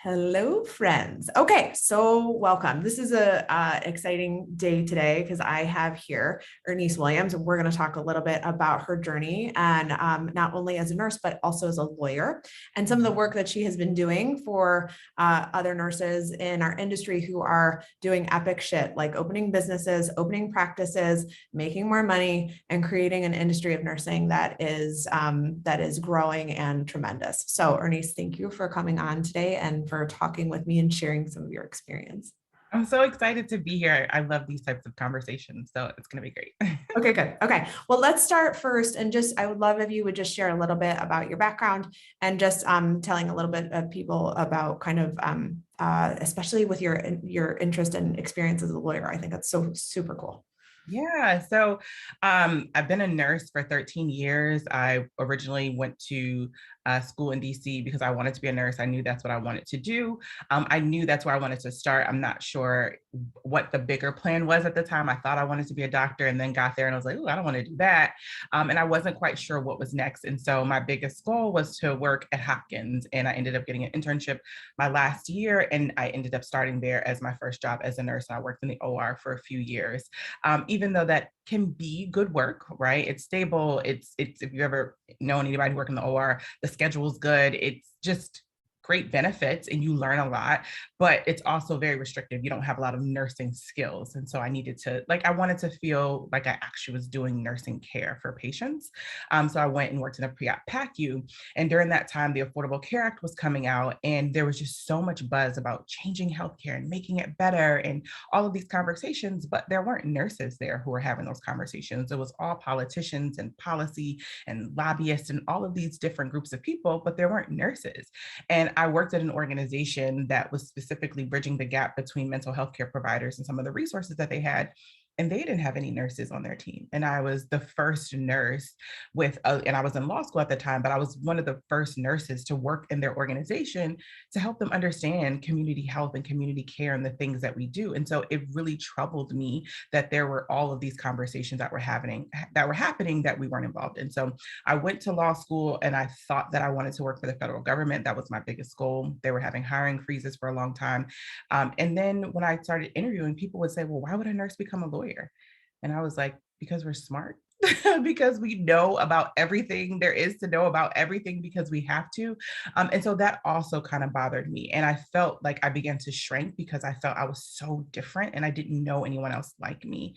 Hello, friends. Okay, so welcome. This is a exciting day today because I have here Irnise Williams, and we're going to talk a little bit about her journey and not only as a nurse but also as a lawyer, and some of the work that she has been doing for other nurses in our industry who are doing epic shit like opening businesses, opening practices, making more money, and creating an industry of nursing that is growing and tremendous. So, Irnise, thank you for coming on today and for talking with me and sharing some of your experience. I'm so excited to be here. I love these types of conversations, so it's going to be great. Okay, good. Okay. Well, let's start first. And just, I would love if you would just share a little bit about your background and just telling a little bit of people about kind of, especially with your interest and experience as a lawyer. I think that's so super cool. Yeah, so I've been a nurse for 13 years. I originally went to school in DC because I wanted to be a nurse. I knew that's what I wanted to do. I knew that's where I wanted to start. I'm not sure what the bigger plan was at the time. I thought I wanted to be a doctor and then got there and I was like, oh, I don't want to do that. And I wasn't quite sure what was next. And so my biggest goal was to work at Hopkins. And I ended up getting an internship my last year. And I ended up starting there as my first job as a nurse. I worked in the OR for a few years. Even though that can be good work, right? It's stable. It's if you ever known anybody who work in the OR, the schedule's good. It's just great benefits and you learn a lot, but it's also very restrictive. You don't have a lot of nursing skills. And so I needed to, I wanted to feel like I actually was doing nursing care for patients. So I went and worked in a pre-op PACU. And during that time, the Affordable Care Act was coming out and there was just so much buzz about changing healthcare and making it better and all of these conversations, but there weren't nurses there who were having those conversations. It was all politicians and policy and lobbyists and all of these different groups of people, but there weren't nurses. And I worked at an organization that was specifically bridging the gap between mental health care providers and some of the resources that they had. And they didn't have any nurses on their team. And I was the first nurse and I was in law school at the time, but I was one of the first nurses to work in their organization to help them understand community health and community care and the things that we do. And so it really troubled me that there were all of these conversations that were happening that we weren't involved in. So I went to law school and I thought that I wanted to work for the federal government. That was my biggest goal. They were having hiring freezes for a long time. And then when I started interviewing, people would say, well, why would a nurse become a lawyer? And I was like, because we're smart. Because we know about everything there is to know about everything because we have to. And so that also kind of bothered me. And I felt like I began to shrink because I felt I was so different and I didn't know anyone else like me.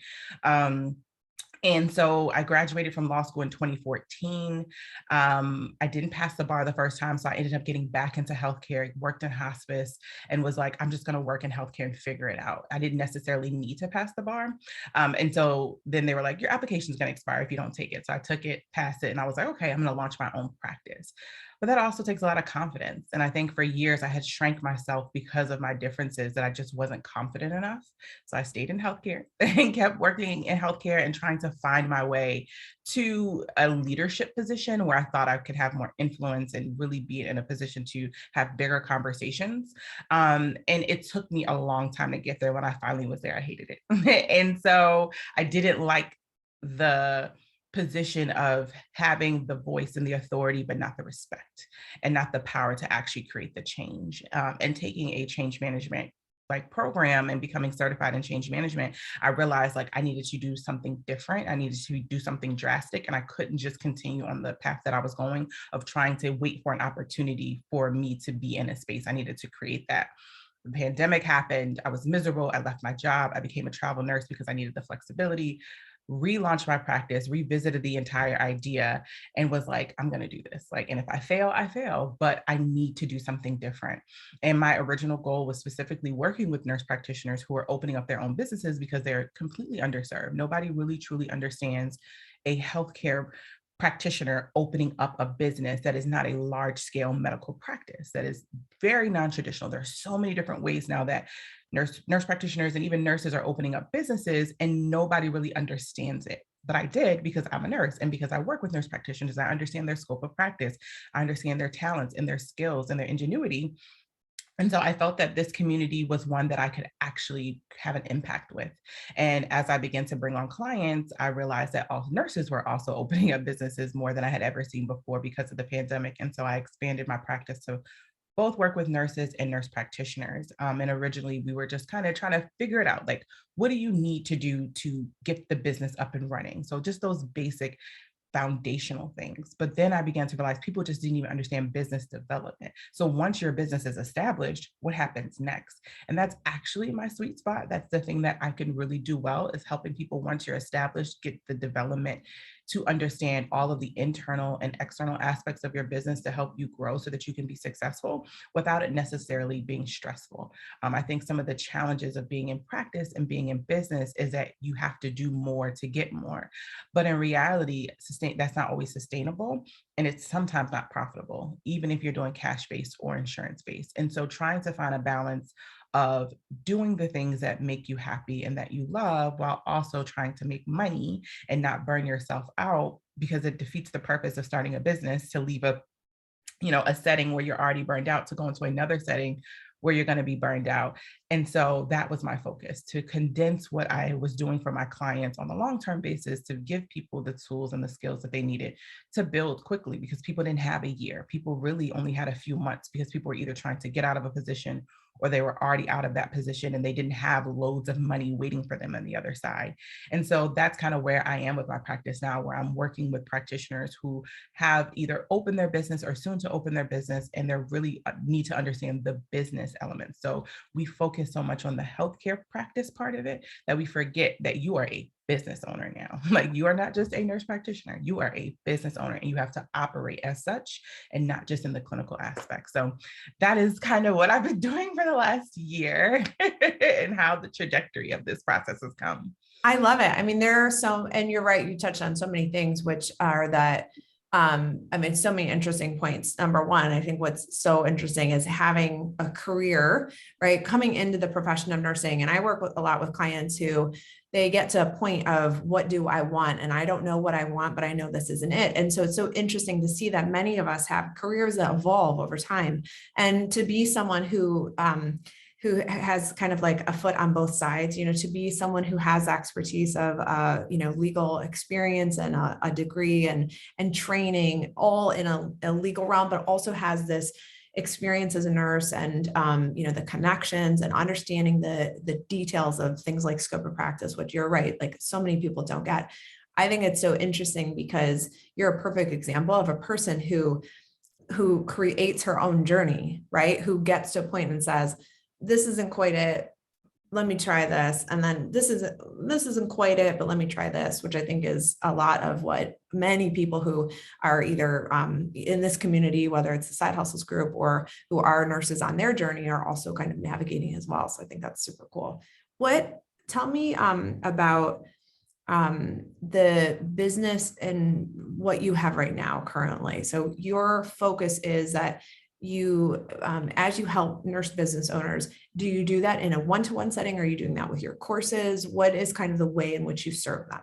And so I graduated from law school in 2014. I didn't pass the bar the first time. So I ended up getting back into healthcare, worked in hospice, and was like, I'm just going to work in healthcare and figure it out. I didn't necessarily need to pass the bar. And so then they were like, your application is going to expire if you don't take it. So I took it, passed it, and I was like, okay, I'm going to launch my own practice. But that also takes a lot of confidence. And I think for years I had shrank myself because of my differences that I just wasn't confident enough. So I stayed in healthcare and kept working in healthcare and trying to find my way to a leadership position where I thought I could have more influence and really be in a position to have bigger conversations. And it took me a long time to get there. When I finally was there, I hated it. And so I didn't like the position of having the voice and the authority, but not the respect and not the power to actually create the change. And taking a change management program and becoming certified in change management, I realized I needed to do something different. I needed to do something drastic. And I couldn't just continue on the path that I was going of trying to wait for an opportunity for me to be in a space. I needed to create that. The pandemic happened. I was miserable. I left my job. I became a travel nurse because I needed the flexibility, relaunched my practice, revisited the entire idea, and was like, I'm going to do this. And if I fail, I fail, but I need to do something different. And my original goal was specifically working with nurse practitioners who are opening up their own businesses because they're completely underserved. Nobody really truly understands a healthcare practitioner opening up a business that is not a large scale medical practice, that is very non-traditional. There are so many different ways now that nurse practitioners and even nurses are opening up businesses and nobody really understands it. But I did because I'm a nurse and because I work with nurse practitioners. I understand their scope of practice. I understand their talents and their skills and their ingenuity. And so I felt that this community was one that I could actually have an impact with. And as I began to bring on clients, I realized that all nurses were also opening up businesses more than I had ever seen before because of the pandemic. And so I expanded my practice to both work with nurses and nurse practitioners. And originally we were just kind of trying to figure it out. Like, what do you need to do to get the business up and running? So just those basic foundational things. But then I began to realize people just didn't even understand business development. So once your business is established, what happens next? And that's actually my sweet spot. That's the thing that I can really do well, is helping people once you're established, get the development to understand all of the internal and external aspects of your business to help you grow so that you can be successful without it necessarily being stressful. I think some of the challenges of being in practice and being in business is that you have to do more to get more. But in reality, that's not always sustainable. And it's sometimes not profitable, even if you're doing cash based or insurance based. And so trying to find a balance of doing the things that make you happy and that you love while also trying to make money and not burn yourself out, because it defeats the purpose of starting a business to leave a setting where you're already burned out to go into another setting where you're going to be burned out. And so that was my focus, to condense what I was doing for my clients on the long-term basis, to give people the tools and the skills that they needed to build quickly, because people didn't have a year. People really only had a few months, because people were either trying to get out of a position or they were already out of that position and they didn't have loads of money waiting for them on the other side. And so that's kind of where I am with my practice now, where I'm working with practitioners who have either opened their business or soon to open their business, and they're really need to understand the business elements. So we focus so much on the healthcare practice part of it that we forget that you are a business owner now. Like, you are not just a nurse practitioner, you are a business owner, and you have to operate as such and not just in the clinical aspect. So that is kind of what I've been doing for the last year and how the trajectory of this process has come. I love it. I mean, there are and you're right, you touched on so many things, which are that, I mean, so many interesting points. Number one, I think what's so interesting is having a career, right? Coming into the profession of nursing. And I work with a lot with clients who they get to a point of, what do I want? And I don't know what I want, but I know this isn't it. And so it's so interesting to see that many of us have careers that evolve over time. And to be someone who has kind of like a foot on both sides, to be someone who has expertise of, legal experience and a degree and training all in a legal realm, but also has this experience as a nurse and, the connections and understanding the details of things like scope of practice, which you're right, like so many people don't get. I think it's so interesting because you're a perfect example of a person who creates her own journey, right? Who gets to a point and says, this isn't quite it, let me try this. And then this isn't quite it, but let me try this, which I think is a lot of what many people who are either in this community, whether it's the side hustles group or who are nurses on their journey, are also kind of navigating as well. So I think that's super cool. Tell me about the business and what you have right now currently. So your focus is that you, as you help nurse business owners, do you do that in a one-to-one setting? Or are you doing that with your courses? What is kind of the way in which you serve them?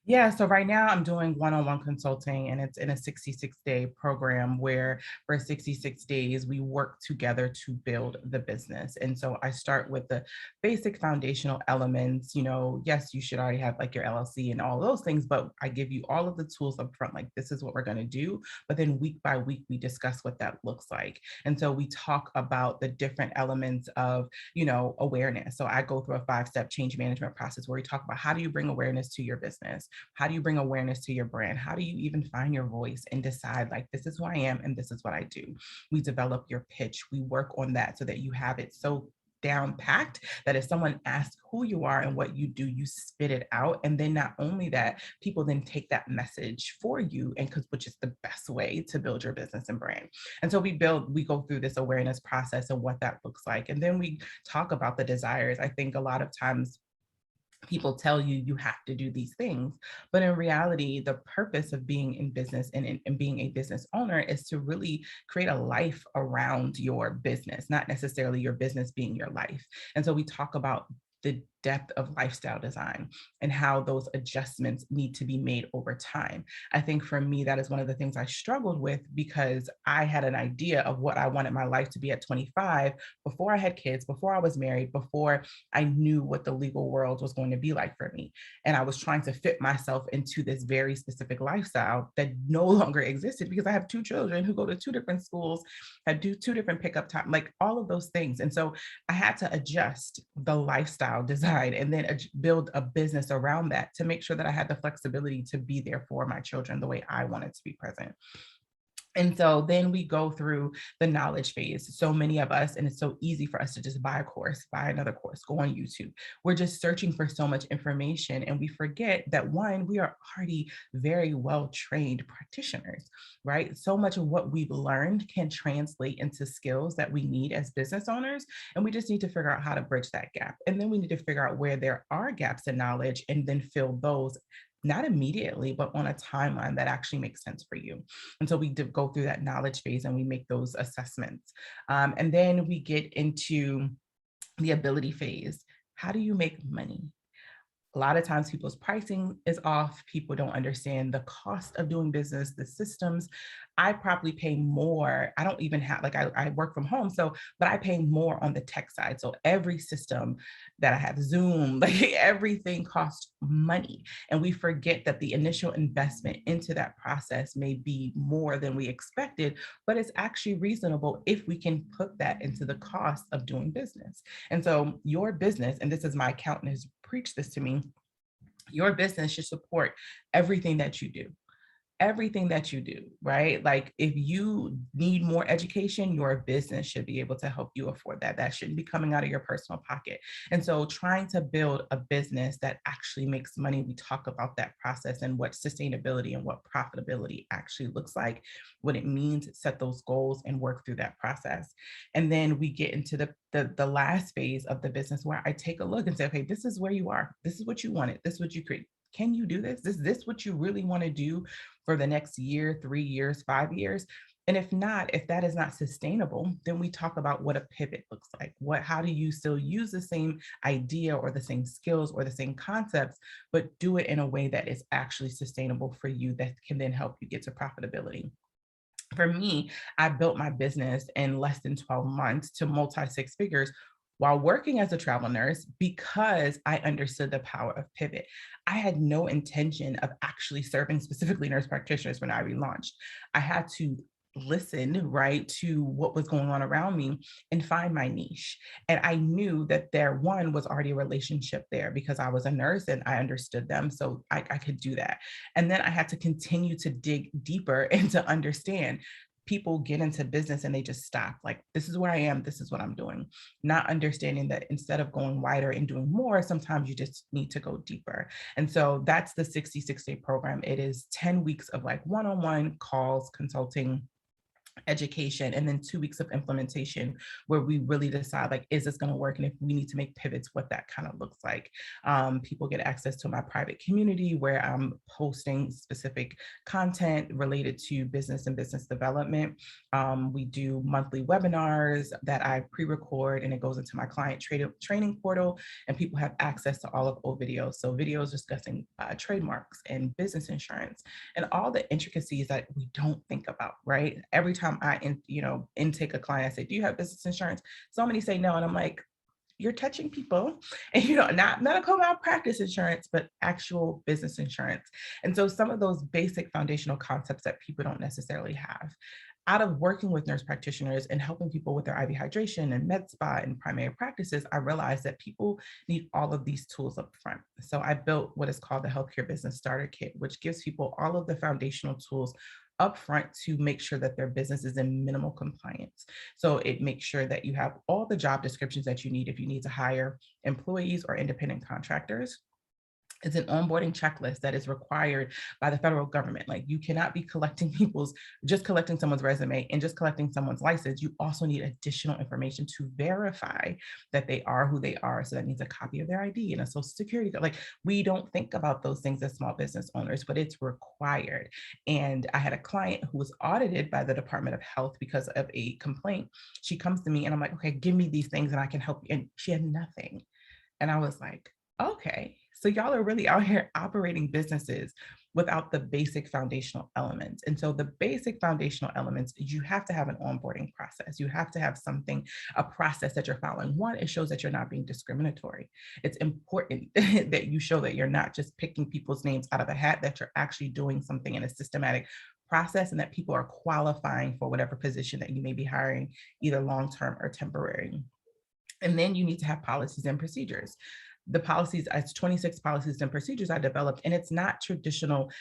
Yeah, so right now I'm doing one-on-one consulting, and it's in a 66-day program where for 66 days we work together to build the business. And so I start with the basic foundational elements. Yes, you should already have like your LLC and all those things, but I give you all of the tools up front, like this is what we're going to do. But then week by week, we discuss what that looks like. And so we talk about the different elements of, awareness. So I go through a 5-step change management process where we talk about, how do you bring awareness to your business? How do you bring awareness to your brand? How do you even find your voice and decide, like, this is who I am and this is what I do? We develop your pitch. We work on that so that you have it so down packed that if someone asks who you are and what you do, you spit it out. And then not only that, people then take that message for you, and which is the best way to build your business and brand. And so we go through this awareness process and what that looks like. And then we talk about the desires. I think a lot of times people tell you you have to do these things, but in reality, the purpose of being in business and being a business owner is to really create a life around your business, not necessarily your business being your life. And so we talk about the depth of lifestyle design and how those adjustments need to be made over time. I think for me, that is one of the things I struggled with because I had an idea of what I wanted my life to be at 25 before I had kids, before I was married, before I knew what the legal world was going to be like for me. And I was trying to fit myself into this very specific lifestyle that no longer existed because I have two children who go to two different schools, I do two different pickup time, like all of those things. And so I had to adjust the lifestyle design and then build a business around that to make sure that I had the flexibility to be there for my children the way I wanted to be present. And so then we go through the knowledge phase. So many of us, and it's so easy for us to just buy a course, buy another course, go on YouTube. We're just searching for so much information. And we forget that one, we are already very well trained practitioners, right? So much of what we've learned can translate into skills that we need as business owners. And we just need to figure out how to bridge that gap. And then we need to figure out where there are gaps in knowledge and then fill those not immediately, but on a timeline that actually makes sense for you. And so we go through that knowledge phase and we make those assessments. And then we get into the ability phase. How do you make money? A lot of times people's pricing is off. People don't understand the cost of doing business, the systems. I probably pay more. I don't even have, like, I work from home. So, but I pay more on the tech side. So every system that I have, Zoom, like everything costs money. And we forget that the initial investment into that process may be more than we expected, but it's actually reasonable if we can put that into the cost of doing business. And so your business, and this is my accountant has preached this to me, your business should support everything that you do. Everything that you do, right? Like if you need more education, your business should be able to help you afford that. That shouldn't be coming out of your personal pocket. And so trying to build a business that actually makes money, we talk about that process and what sustainability and what profitability actually looks like, what it means, set those goals and work through that process. And then we get into the last phase of the business where I take a look and say, okay, this is where you are. This is what you wanted. This is what you create. Can you do this? Is this what you really want to do for the next year, 3 years, 5 years? And if not, if that is not sustainable, then we talk about what a pivot looks like. How do you still use the same idea or the same skills or the same concepts, but do it in a way that is actually sustainable for you that can then help you get to profitability? For me, I built my business in less than 12 months to multi six figures while working as a travel nurse because I understood the power of pivot. I had no intention of actually serving specifically nurse practitioners when I relaunched. I had to listen, right, to what was going on around me and find my niche. And I knew that there, one, was already a relationship there because I was a nurse and I understood them. So I could do that. And then I had to continue to dig deeper and to understand. People get into business and they just stop. Like, this is where I am. This is what I'm doing. Not understanding that instead of going wider and doing more, sometimes you just need to go deeper. And so that's the 66-day program. It is 10 weeks of like one-on-one calls, consulting, education, and then 2 weeks of implementation where we really decide, like, is this going to work, and if we need to make pivots, what that kind of looks like. People get access to my private community where I'm posting specific content related to business and business development. We do monthly webinars that I pre-record and it goes into my client training portal, and people have access to all of old videos. So videos discussing trademarks and business insurance and all the intricacies that we don't think about, right? Every time I intake a client, I say, do you have business insurance? So many say no. And I'm like, you're touching people, and not medical malpractice insurance, but actual business insurance. And so some of those basic foundational concepts that people don't necessarily have. Out of working with nurse practitioners and helping people with their IV hydration and med spa and primary practices, I realized that people need all of these tools up front. So I built what is called the Healthcare Business Starter Kit, which gives people all of the foundational tools upfront to make sure that their business is in minimal compliance. So it makes sure that you have all the job descriptions that you need if you need to hire employees or independent contractors. It's an onboarding checklist that is required by the federal government. Like, you cannot be just collecting someone's resume and just collecting someone's license. You also need additional information to verify that they are who they are. So that means a copy of their ID and a social security card. Like, we don't think about those things as small business owners, but it's required. And I had a client who was audited by the Department of Health because of a complaint. She comes to me and I'm like, okay, give me these things and I can help you. And she had nothing. And I was like, okay, so y'all are really out here operating businesses without the basic foundational elements. And so the basic foundational elements, you have to have an onboarding process. You have to have something, a process that you're following. One, it shows that you're not being discriminatory. It's important that you show that you're not just picking people's names out of a hat, that you're actually doing something in a systematic process and that people are qualifying for whatever position that you may be hiring, either long-term or temporary. And then you need to have policies and procedures. The policies, it's 26 policies and procedures I developed, and it's not traditional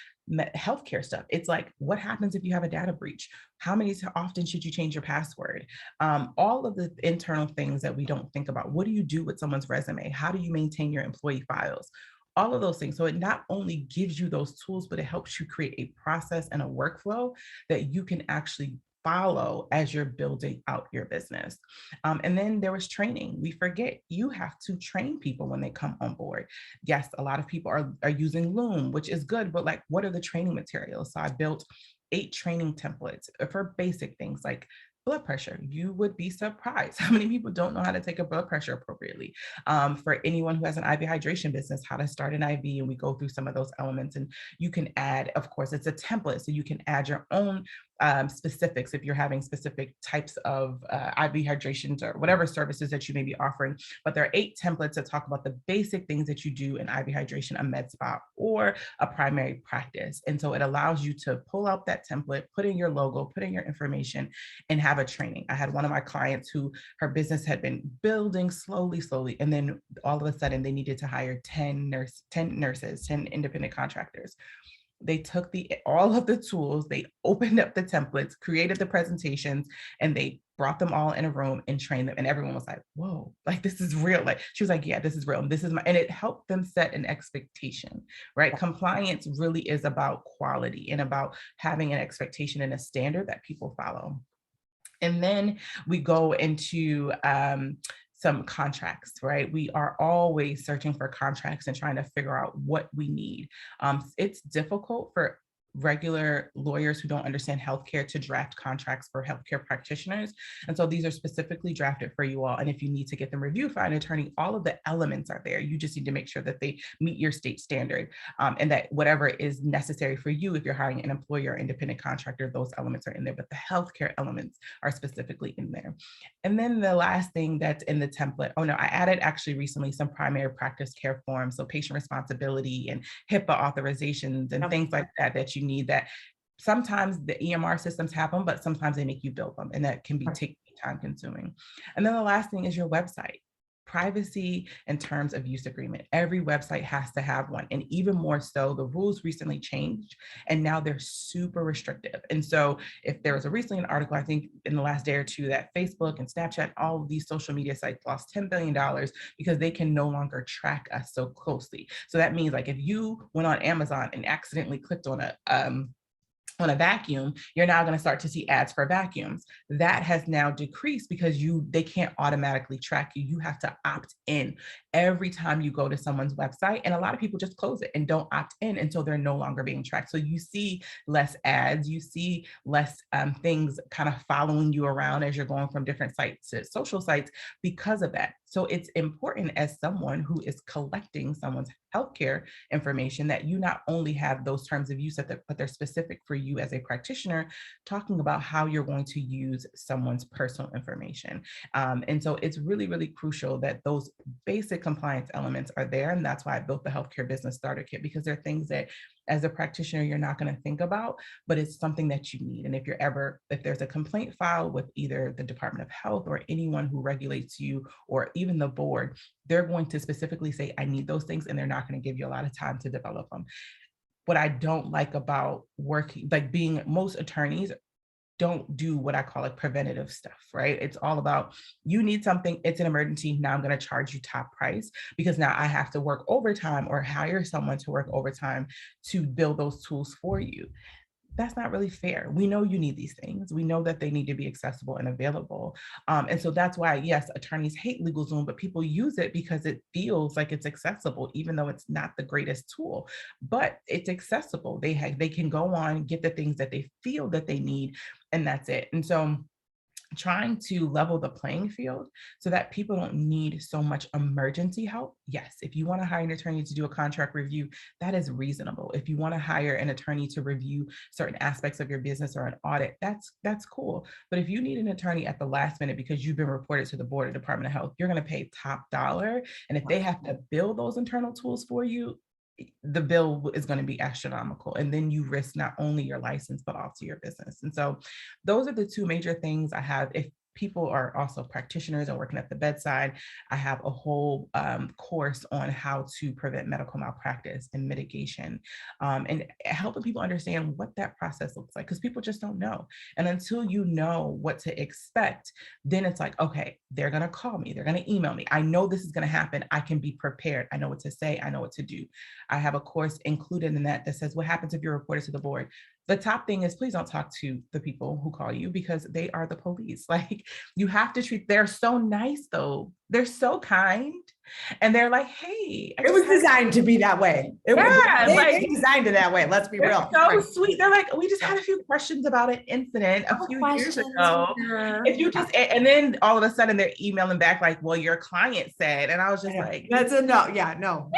healthcare stuff. It's like, what happens if you have a data breach? How often should you change your password? All of the internal things that we don't think about. What do you do with someone's resume? How do you maintain your employee files? All of those things. So it not only gives you those tools, but it helps you create a process and a workflow that you can actually follow as you're building out your business. And then there was training. We forget you have to train people when they come on board. Yes, a lot of people are using Loom, which is good, but like, what are the training materials? So I built 8 training templates for basic things like blood pressure. You would be surprised how many people don't know how to take a blood pressure appropriately. For anyone who has an IV hydration business, how to start an IV, and we go through some of those elements. And you can add, of course, it's a template, so you can add your own specifics if you're having specific types of IV hydrations or whatever services that you may be offering. But there are 8 templates that talk about the basic things that you do in IV hydration, a med spa, or a primary practice. And so it allows you to pull out that template, put in your logo, put in your information, and have a training. I had one of my clients who her business had been building slowly, and then all of a sudden they needed to hire 10 nurses, 10 independent contractors. They took all of the tools, they opened up the templates, created the presentations, and they brought them all in a room and trained them. And everyone was like, whoa, like, this is real. Like, she was like, yeah, this is real. And and it helped them set an expectation, right? Compliance really is about quality and about having an expectation and a standard that people follow. And then we go into some contracts, right? We are always searching for contracts and trying to figure out what we need. It's difficult for regular lawyers who don't understand healthcare to draft contracts for healthcare practitioners. And so these are specifically drafted for you all. And if you need to get them reviewed by an attorney, all of the elements are there. You just need to make sure that they meet your state standard, and that whatever is necessary for you, if you're hiring an employer or independent contractor, those elements are in there, but the healthcare elements are specifically in there. And then the last thing that's in the template, oh no, I added actually recently some primary practice care forms, so patient responsibility and HIPAA authorizations and things like that, that you need, that sometimes the EMR systems have them, but sometimes they make you build them, and that can be time consuming. And then the last thing is your website. Privacy and terms of use agreement. Every website has to have one. And even more so, the rules recently changed and now they're super restrictive. And so if there was recently an article, I think in the last day or two, that Facebook and Snapchat, all of these social media sites lost $10 billion because they can no longer track us so closely. So that means, like, if you went on Amazon and accidentally clicked on a vacuum, you're now going to start to see ads for vacuums. That has now decreased because they can't automatically track you. You have to opt in every time you go to someone's website. And a lot of people just close it and don't opt in until they're no longer being tracked. So you see less ads, you see less things kind of following you around as you're going from different sites to social sites because of that. So it's important, as someone who is collecting someone's healthcare information, that you not only have those terms of use, but they're specific for you as a practitioner, talking about how you're going to use someone's personal information. And so it's really, really crucial that those basic compliance elements are there. And that's why I built the Healthcare Business Starter Kit, because they're things that as a practitioner, you're not going to think about, but it's something that you need. And if there's a complaint filed with either the Department of Health or anyone who regulates you, or even the board, they're going to specifically say, I need those things, and they're not going to give you a lot of time to develop them. What I don't like about working, like most attorneys don't do what I call preventative stuff, right? It's all about, you need something, it's an emergency, now I'm going to charge you top price because now I have to work overtime or hire someone to work overtime to build those tools for you. That's not really fair. We know you need these things. We know that they need to be accessible and available. And so that's why, yes, attorneys hate LegalZoom, but people use it because it feels like it's accessible, even though it's not the greatest tool, but it's accessible. They can go on, get the things that they feel that they need, and that's it. And so trying to level the playing field so that people don't need so much emergency help. Yes, if you want to hire an attorney to do a contract review, that is reasonable. If you want to hire an attorney to review certain aspects of your business or an audit, that's cool. But if you need an attorney at the last minute because you've been reported to the board of Department of Health, you're going to pay top dollar. And if they have to build those internal tools for you, the bill is going to be astronomical. And then you risk not only your license, but also your business. And so those are the two major things I have. If people are also practitioners and working at the bedside, I have a whole course on how to prevent medical malpractice and mitigation, and helping people understand what that process looks like, because people just don't know. And until you know what to expect, then it's like, okay, they're going to call me, they're going to email me. I know this is going to happen. I can be prepared. I know what to say. I know what to do. I have a course included in that says what happens if you're reported to the board. The top thing is, please don't talk to the people who call you, because they are the police. Like, you have to treat, they're so nice though. They're so kind. And they're like, hey, it was designed to be that way. They designed it that way. Let's be real. So sweet. They're like, we just had a few questions about an incident a few years ago. If you just, and then all of a sudden they're emailing back like, well, your client said, and I was just like, that's a no. Yeah, no.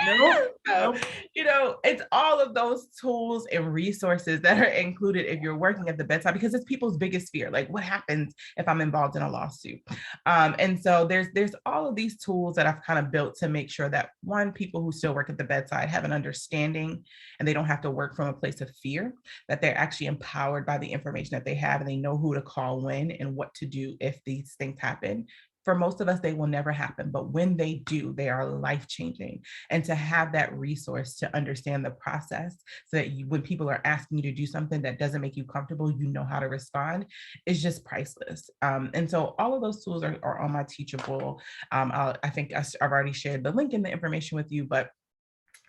So, you know, it's all of those tools and resources that are included if you're working at the bedside, because it's people's biggest fear. Like, what happens if I'm involved in a lawsuit? And so there's all of these tools that I've kind of built to make sure that, one, people who still work at the bedside have an understanding and they don't have to work from a place of fear, that they're actually empowered by the information that they have, and they know who to call when and what to do if these things happen. For most of us, they will never happen, but when they do, they are life-changing. And to have that resource to understand the process, so that when people are asking you to do something that doesn't make you comfortable, you know how to respond, is just priceless. And so all of those tools are on my Teachable. I think I've already shared the link and the information with you, but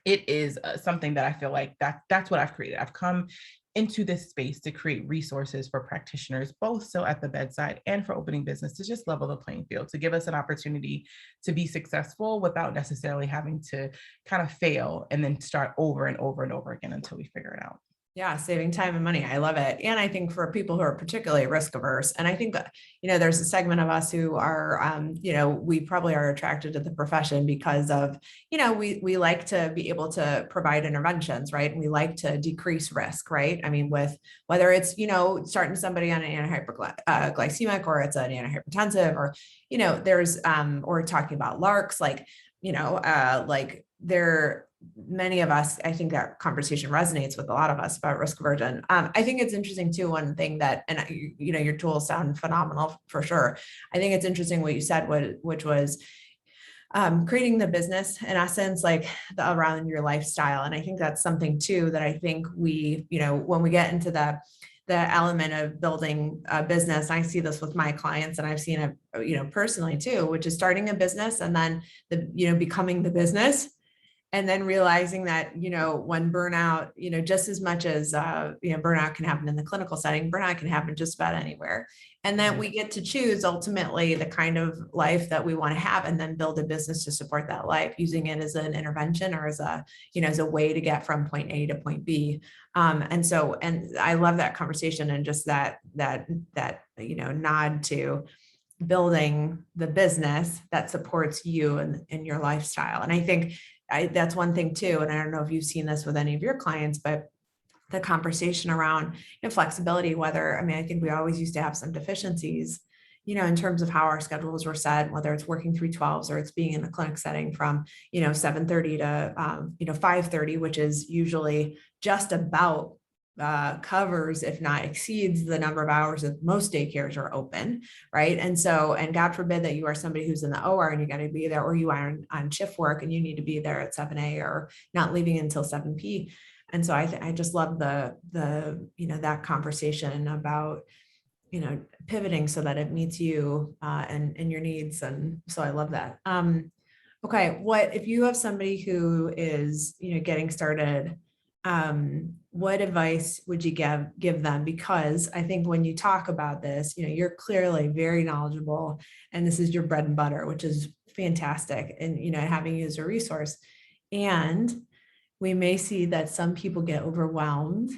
it is something that I feel like that's what I've created. I've come into this space to create resources for practitioners, both still at the bedside and for opening business, to just level the playing field, to give us an opportunity to be successful without necessarily having to kind of fail and then start over and over and over again until we figure it out. Yeah, saving time and money. I love it. And I think for people who are particularly risk averse, and I think that, there's a segment of us who are, we probably are attracted to the profession because of, we like to be able to provide interventions, right? And we like to decrease risk, right? I mean, with whether it's, starting somebody on an antihyperglycemic, or it's an antihypertensive, or, there's, or talking about LARCs, like, many of us, I think that conversation resonates with a lot of us about risk aversion. I think it's interesting too, one thing that, and your tools sound phenomenal for sure. I think it's interesting what you said, which was creating the business in essence, like around your lifestyle. And I think that's something too, that I think we, when we get into the element of building a business, I see this with my clients, and I've seen it, personally too, which is starting a business and then becoming the business. And then realizing that, when burnout, just as much as, burnout can happen in the clinical setting, burnout can happen just about anywhere. And then we get to choose ultimately the kind of life that we want to have, and then build a business to support that life, using it as an intervention or as a way to get from point A to point B. And I love that conversation, and just that nod to building the business that supports you and your lifestyle. And I think that's one thing too. And I don't know if you've seen this with any of your clients, but the conversation around flexibility, I think we always used to have some deficiencies, in terms of how our schedules were set, whether it's working 312s or it's being in a clinic setting from, 7:30 to, 5:30, which is usually just about covers, if not exceeds, the number of hours that most daycares are open, right? And God forbid that you are somebody who's in the OR and you got to be there, or you are on shift work and you need to be there at 7 a or not leaving until 7 p. And so I just love the that conversation about pivoting so that it meets you and your needs. And so I love that. Okay, what if you have somebody who is getting started? What advice would you give them? Because I think when you talk about this, you're clearly very knowledgeable, and this is your bread and butter, which is fantastic. And, having you as a resource, and we may see that some people get overwhelmed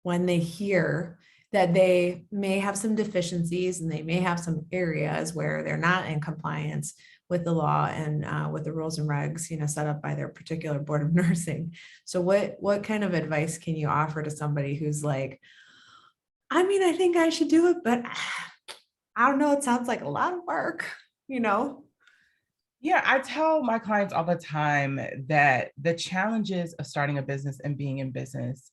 when they hear that they may have some deficiencies and they may have some areas where they're not in compliance with the law and with the rules and regs, set up by their particular board of nursing. So what kind of advice can you offer to somebody who's like, I think I should do it, but I don't know, it sounds like a lot of work, Yeah, I tell my clients all the time that the challenges of starting a business and being in business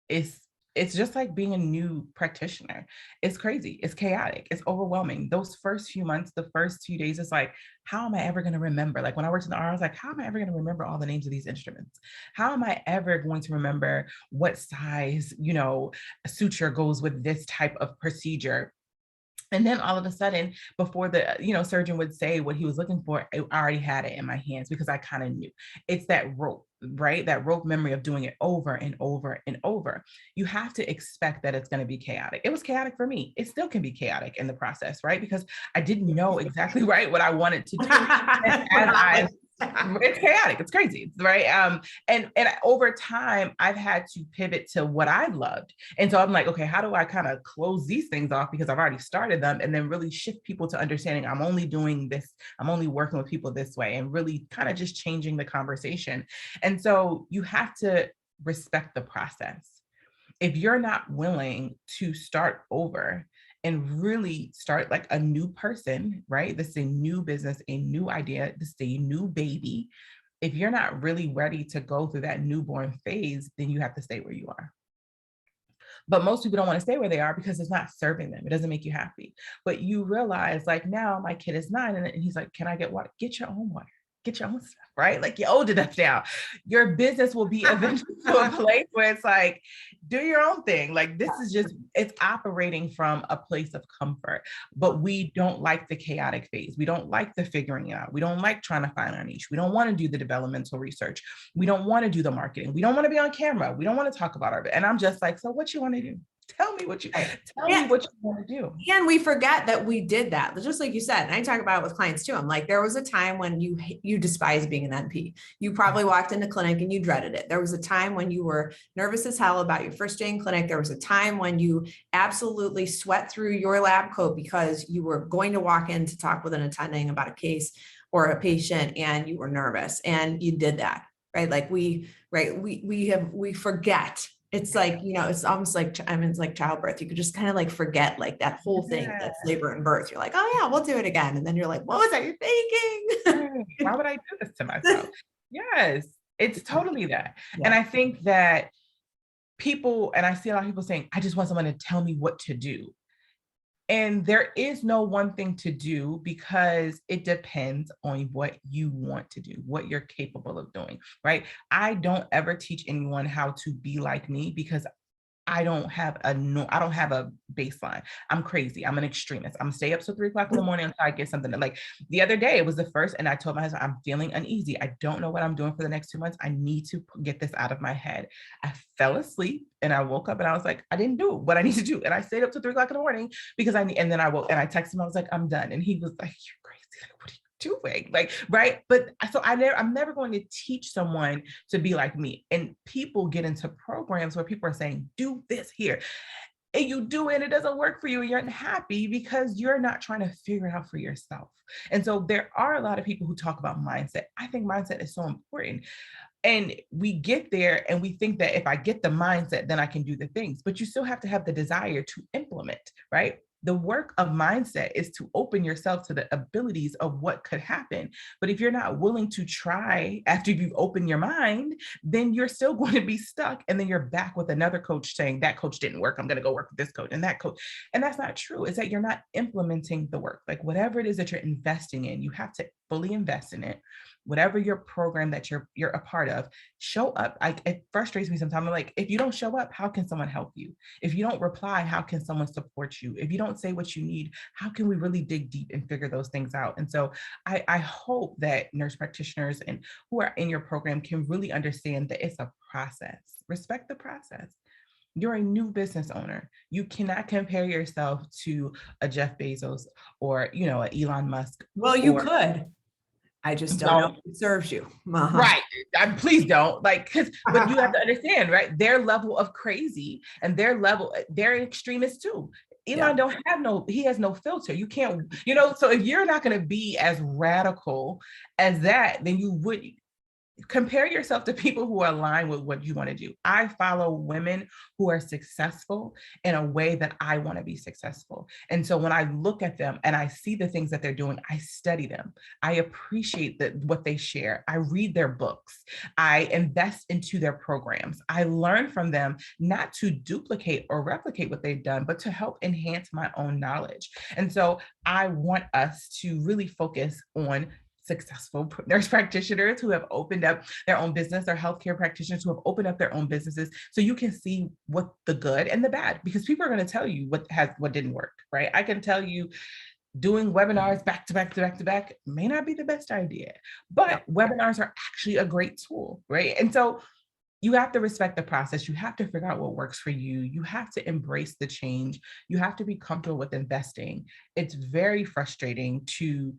is it's just like being a new practitioner. It's crazy. It's chaotic. It's overwhelming. Those first few months, the first few days, it's like, how am I ever going to remember? Like when I worked in the R, I was like, how am I ever going to remember all the names of these instruments? How am I ever going to remember what size, suture goes with this type of procedure? And then all of a sudden, before the surgeon would say what he was looking for, I already had it in my hands because I kind of knew. It's that rope, right? That rope memory of doing it over and over and over. You have to expect that it's going to be chaotic. It was chaotic for me. It still can be chaotic in the process, right? Because I didn't know exactly right what I wanted to do. It's chaotic. It's crazy, right? And over time, I've had to pivot to what I loved, and so I'm like, okay, how do I kind of close these things off because I've already started them, and then really shift people to understanding I'm only doing this, I'm only working with people this way, and really kind of just changing the conversation. And so you have to respect the process. If you're not willing to start over and really start like a new person, right? This is a new business, a new idea, this is a new baby. If you're not really ready to go through that newborn phase, then you have to stay where you are. But most people don't want to stay where they are because it's not serving them. It doesn't make you happy. But you realize, like, now my kid is 9 and he's like, can I get water? Get your own water. Get your own stuff, right? Like, you're old enough now. Your business will be eventually to a place where it's like, do your own thing. Like, this is just, it's operating from a place of comfort. But we don't like the chaotic phase. We don't like the figuring it out. We don't like trying to find our niche. We don't want to do the developmental research. We don't want to do the marketing. We don't want to be on camera. We don't want to talk about our, and I'm just like, so what you want to do? Tell me what you want to do. And we forget that we did that, just like you said. And I talk about it with clients too. I'm like, there was a time when you despised being an NP. You probably walked into clinic and you dreaded it. There was a time when you were nervous as hell about your first day in clinic. There was a time when you absolutely sweat through your lab coat because you were going to walk in to talk with an attending about a case or a patient and you were nervous and you did that, right? Like we forget. It's like, it's almost like, it's like childbirth. You could just kind of like forget like that whole thing that's labor and birth. You're like, oh yeah, we'll do it again. And then you're like, what was I thinking? Why would I do this to myself? Yes, it's totally that. Yeah. And I think that people, and I see a lot of people saying, I just want someone to tell me what to do. And there is no one thing to do because it depends on what you want to do, what you're capable of doing, right? I don't ever teach anyone how to be like me because I don't have a baseline. I'm crazy. I'm an extremist. I'm gonna stay up till 3 o'clock in the morning until I get something. Like the other day, it was the first, and I told my husband, I'm feeling uneasy. I don't know what I'm doing for the next 2 months. I need to get this out of my head. I fell asleep and I woke up and I was like, I didn't do what I need to do. And I stayed up till 3 o'clock in the morning because and then I woke and I texted him. I was like, I'm done. And he was like, you're crazy. Like, what are you doing? Like, right. But so I'm never going to teach someone to be like me. And people get into programs where people are saying, do this here. And you do it, and it doesn't work for you, and you're unhappy because you're not trying to figure it out for yourself. And so there are a lot of people who talk about mindset. I think mindset is so important. And we get there and we think that if I get the mindset, then I can do the things, but you still have to have the desire to implement, right? The work of mindset is to open yourself to the abilities of what could happen. But if you're not willing to try after you've opened your mind, then you're still going to be stuck. And then you're back with another coach saying that coach didn't work. I'm going to go work with this coach and that coach. And that's not true. It's that you're not implementing the work. Like whatever it is that you're investing in, you have to fully invest in it. Whatever your program that you're a part of, show up. It frustrates me sometimes. I'm like, if you don't show up, how can someone help you? If you don't reply, how can someone support you? If you don't say what you need, how can we really dig deep and figure those things out? And so I hope that nurse practitioners and who are in your program can really understand that it's a process. Respect the process. You're a new business owner. You cannot compare yourself to a Jeff Bezos or, an Elon Musk. Well, you could. I just don't know Don't. if it serves you. Uh-huh. Right. Please don't, like, but you have to understand, right? Their level of crazy and they're extremists too. Yeah. Elon he has no filter. You can't, so if you're not going to be as radical as that, then you would compare yourself to people who are aligned with what you want to do. I follow women who are successful in a way that I want to be successful. And so when I look at them and I see the things that they're doing, I study them. I appreciate what they share. I read their books. I invest into their programs. I learn from them, not to duplicate or replicate what they've done, but to help enhance my own knowledge. And so I want us to really focus on successful nurse practitioners who have opened up their own business, or healthcare practitioners who have opened up their own businesses, so you can see what the good and the bad, because people are going to tell you what didn't work, right? I can tell you doing webinars back to back to back to back may not be the best idea, but webinars are actually a great tool, right? And so you have to respect the process. You have to figure out what works for you. You have to embrace the change. You have to be comfortable with investing. It's very frustrating to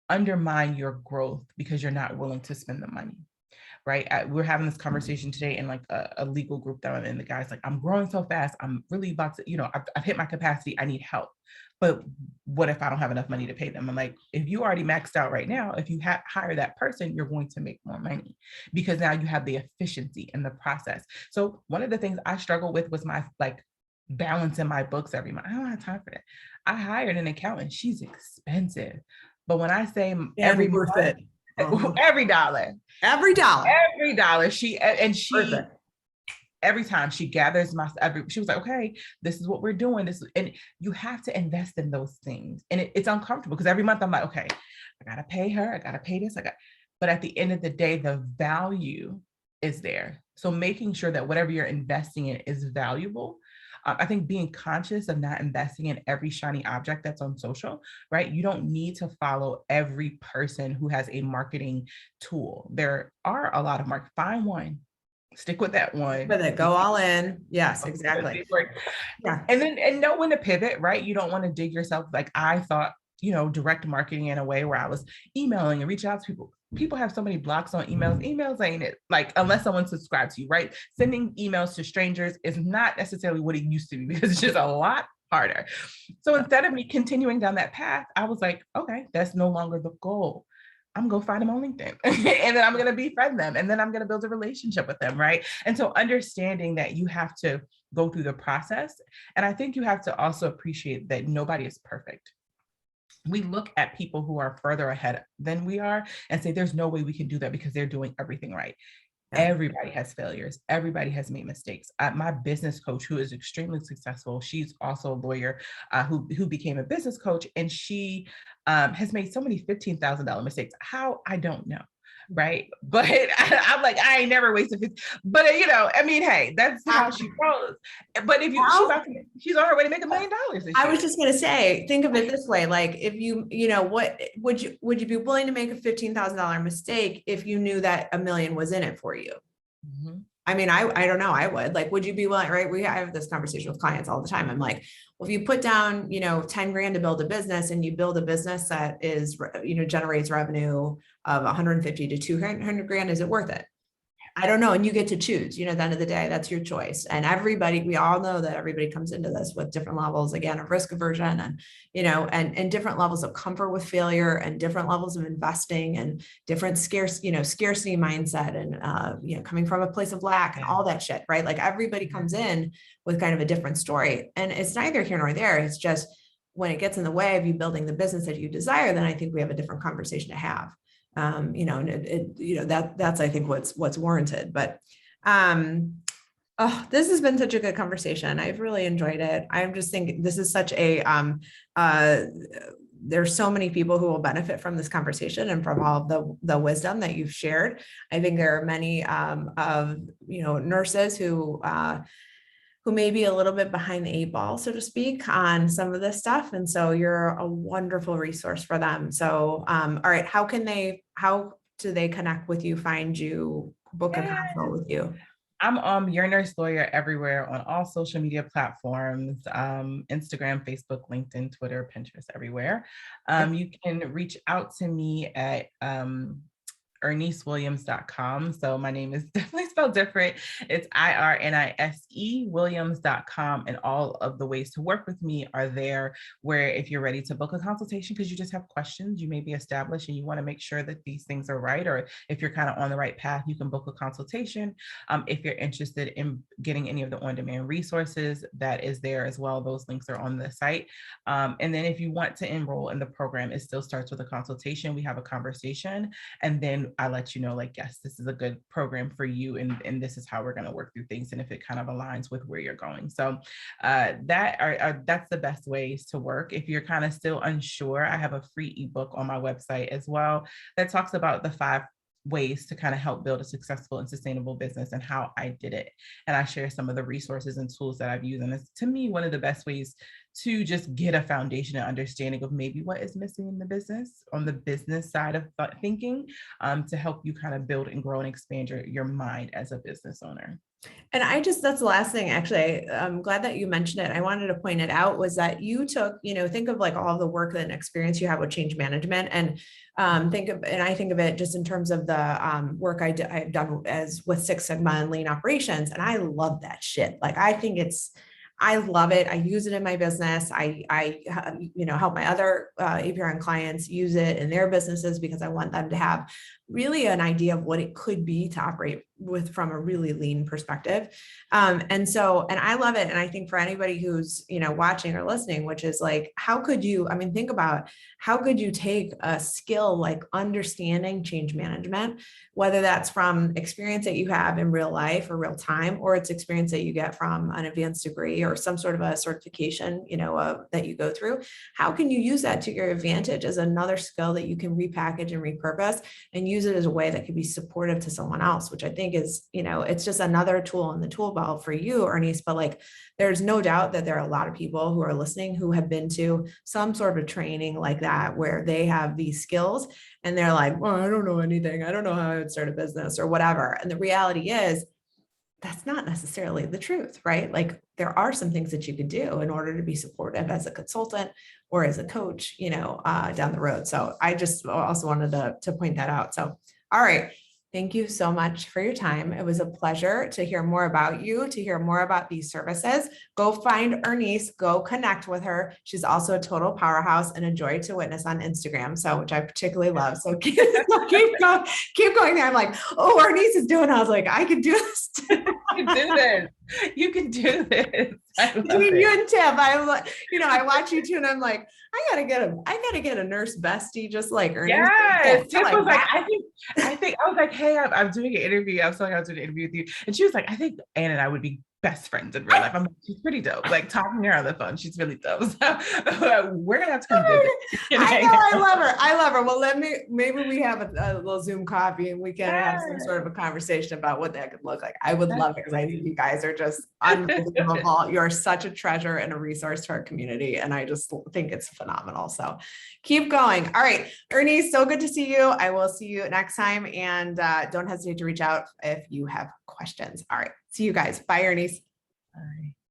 undermine your growth because you're not willing to spend the money, right? We're having this conversation today in like a legal group that I'm in. The guy's like, I'm growing so fast. I'm really about to, I've hit my capacity. I need help. But what if I don't have enough money to pay them? I'm like, if you already maxed out right now, if you hire that person, you're going to make more money because now you have the efficiency in the process. So one of the things I struggle with was my balance in my books every month. I don't have time for that. I hired an accountant. She's expensive. But when I say every worth it. Every dollar, she every time she gathers she was like, okay, this is what we're doing. And you have to invest in those things. And it's uncomfortable because every month I'm like, okay, I gotta pay her, I gotta pay this, but at the end of the day, the value is there. So making sure that whatever you're investing in is valuable. I think being conscious of not investing in every shiny object that's on social, right? You don't need to follow every person who has a marketing tool. There are a lot of find one, stick with that one. With it, go all in. Yes, exactly. Yeah. And know when to pivot, right? You don't want to dig yourself. Like I thought, direct marketing in a way where I was emailing and reaching out to people. People have so many blocks on emails. Emails ain't it, like, unless someone subscribes to you, right? Sending emails to strangers is not necessarily what it used to be because it's just a lot harder. So instead of me continuing down that path, I was like, okay, that's no longer the goal. I'm going to find them on LinkedIn and then I'm going to befriend them and then I'm going to build a relationship with them, right? And so understanding that you have to go through the process. And I think you have to also appreciate that nobody is perfect. We look at people who are further ahead than we are and say, there's no way we can do that because they're doing everything right. Yeah. Everybody has failures. Everybody has made mistakes. My business coach, who is extremely successful, she's also a lawyer who became a business coach, and she has made so many $15,000 mistakes. How? I don't know. Right. But I'm like, I ain't never wasted 50. But hey, that's how she rolls. But if she's on her way to make $1 million. I was just gonna say, think of it this way: like, if what would you be willing to make a $15,000 mistake if you knew that $1 million was in it for you? Mm-hmm. I mean, I don't know. I would. Like, would you be willing? Right? I have this conversation with clients all the time. I'm like, well, if you put down, 10 grand to build a business, and you build a business that is, generates revenue of 150 to 200 grand, is it worth it? I don't know. And you get to choose, at the end of the day, that's your choice. And we all know that everybody comes into this with different levels, again, of risk aversion and, and different levels of comfort with failure and different levels of investing and different scarcity mindset and, coming from a place of lack and all that shit, right? Like everybody comes in with kind of a different story, and it's neither here nor there. It's just when it gets in the way of you building the business that you desire, then I think we have a different conversation to have. That's I think what's warranted. But this has been such a good conversation. I've really enjoyed it. I'm just thinking this is such a there's so many people who will benefit from this conversation and from all the wisdom that you've shared. I think there are many of nurses who may be a little bit behind the 8 ball, so to speak, on some of this stuff. And so you're a wonderful resource for them. So, all right, how do they connect with you, find you, book a consult with you? I'm your nurse lawyer everywhere on all social media platforms, Instagram, Facebook, LinkedIn, Twitter, Pinterest, everywhere. You can reach out to me at IrniseWilliams.com. So my name is definitely spelled different. It's IRNISE Williams.com. And all of the ways to work with me are there, where if you're ready to book a consultation because you just have questions, you may be established and you want to make sure that these things are right, or if you're kind of on the right path, you can book a consultation. If you're interested in getting any of the on-demand resources, that is there as well. Those links are on the site. And then if you want to enroll in the program, it still starts with a consultation. We have a conversation, and then I let you know, like, yes, this is a good program for you, and this is how we're going to work through things, and if it kind of aligns with where you're going. So that's the best ways to work. If you're kind of still unsure, I have a free ebook on my website as well that talks about the 5 ways to kind of help build a successful and sustainable business and how I did it. And I share some of the resources and tools that I've used. And it's, to me, one of the best ways to just get a foundation and understanding of maybe what is missing in the business on the business side of thinking, to help you kind of build and grow and expand your mind as a business owner. And that's the last thing, actually, I'm glad that you mentioned it. I wanted to point it out, was that you took, think of like all the work and experience you have with change management, and I think of it just in terms of the work I've done as with Six Sigma and lean operations. And I love that shit. Like, I love it. I use it in my business. I help my other APRN clients use it in their businesses, because I want them to have really an idea of what it could be to operate with from a really lean perspective. And I love it. And I think for anybody who's, watching or listening, which is like, think about how could you take a skill like understanding change management, whether that's from experience that you have in real life or real time, or it's experience that you get from an advanced degree or some sort of a certification, that you go through. How can you use that to your advantage as another skill that you can repackage and repurpose and use it as a way that could be supportive to someone else, which I think is, it's just another tool in the tool belt for you, Irnise. But like, there's no doubt that there are a lot of people who are listening who have been to some sort of training like that, where they have these skills and they're like, well, I don't know anything. I don't know how I would start a business or whatever. And the reality is, that's not necessarily the truth, right? Like, there are some things that you could do in order to be supportive as a consultant or as a coach, down the road. So I just also wanted to point that out. So, all right. Thank you so much for your time. It was a pleasure to hear more about you, to hear more about these services. Go find Irnise, go connect with her. She's also a total powerhouse and a joy to witness on Instagram, so which I particularly love. So keep going there. I'm like, oh, Irnise is doing it. I was like, I could do this too. You can do this. You can do this. Between you and Tiff, I watch you too, and I'm like, I gotta get a nurse bestie just like Irnise. Yes, Tiff was like, I think I was like, hey, I'm doing an interview. I was telling her I was doing an interview with you, and she was like, I think Anne and I would be best friends in real life. I'm like, she's pretty dope. Like, talking to her on the phone, she's really dope. So we're gonna have to come visit. I love her. Well, maybe we have a little Zoom coffee and we can have some sort of a conversation about what that could look like. I would love it, because I think you guys are just unbelievable. You're such a treasure and a resource to our community, and I just think it's phenomenal. So keep going. All right, Irnise, so good to see you. I will see you next time, and don't hesitate to reach out if you have questions. All right, see you guys. Bye, Irnise. Bye.